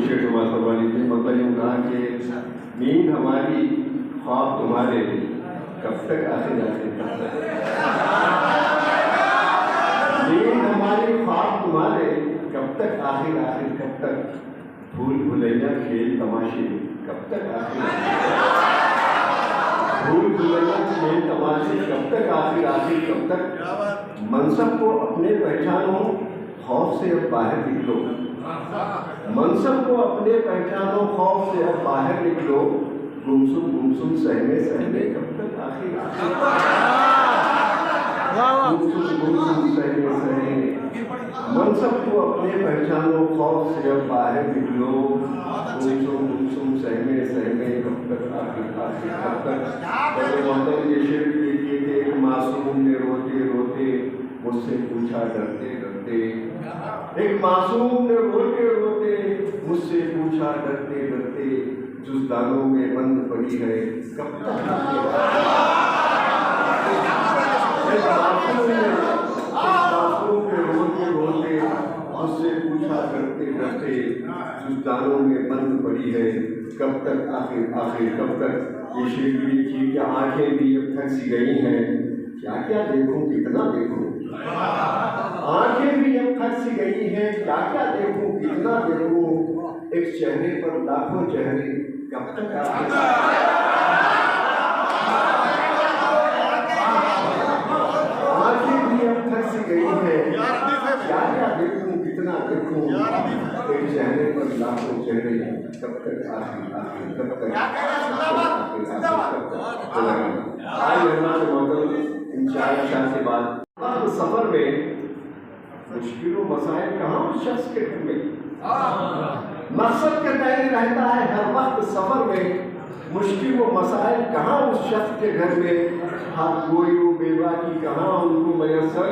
शेर समाज फरमा लीजिए। मतलब यूँ कहा कि नींद हमारी ख्वाब तुम्हारे कब तक आखिर आखिर कब तक, नींद हमारी ख्वाब तुम्हारे कब तक आखिर आखिर कब तक, भूल भुलैया खेल तमाशे कब तक आखिर, भूल भुलैया खेल तमाशे कब तक आखिर आखिर कब तक, मनसब को अपने पहचानो खौफ से अब बाहर निकलो, मनसब को अपने पहचानो खौफ से अब बाहर निकलो, गुमसुम सहमे सहमे कब तक आखिर आखिर, गुमसुम सहमे सहमे, मनसब को अपने पहचानो खौफ से अब बाहर निकलो, गुमसुम सहमे सहमे कब तक आखिर आखिर कब तक। मतलब ये शेर देखिए कि एक मासूम ने रोते रोते मुझसे पूछा डरते डरते, एक मासूम ने रोते रोते मुझसे पूछा डरते डरते, जुज़दानों में बंद पड़ी है कब तक, एक मासूम ने रोते रोते मुझसे पूछा डरते डरते, जुज़दानों में बंद पड़ी है कब तक आखिर आखिर कब तक। ये शेर भी लिखी कि आंखें भी अब थक सी गई हैं, क्या क्या देखूं कितना देखूं, आंखें भी अब थक सी गई हैं, क्या क्या देखूं कितना देखूं, एक चेहरे पर लाखों चेहरे कब तक आखिर, आंखें भी अब थक सी गई हैं, क्या क्या देखूं कितना देखूं, एक चेहरे पर लाखों चेहरे कब तक आखिर आखिर कब तक, इन चार अशार के बाद सफर में मुश्किलों मसाइल कहाँ उस शख्स के घर में, मकसद का तय रहता है हर वक्त सफर में, मुश्किल व मसाइल कहाँ उस शख्स के घर में, हर कोई वो बेवा की कहाँ उनको मयसर,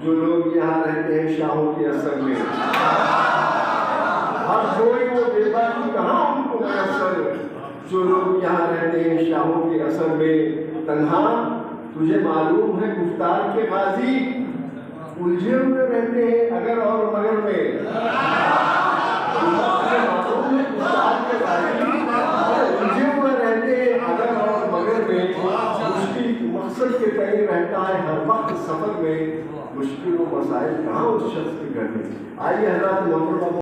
जो लोग यहाँ रहते हैं शाहों के असर में, हर कोई वो बेवा की कहाँ उनको मयसर, जो लोग यहाँ रहते हैं शाहों के असर में, तन्हा तुझे मालूम है गुफ्तार के गाजी, उलझे हुए रहते हैं अगर और मगर में, उलझे हुए रहते हैं अगर और मगर में, मुश्किल मकसद के तय रहता है हर वक्त सफर में, मुश्किल व मसाइल कहाँ उस शख्स के घर में। आइए हज़रात मोहतरम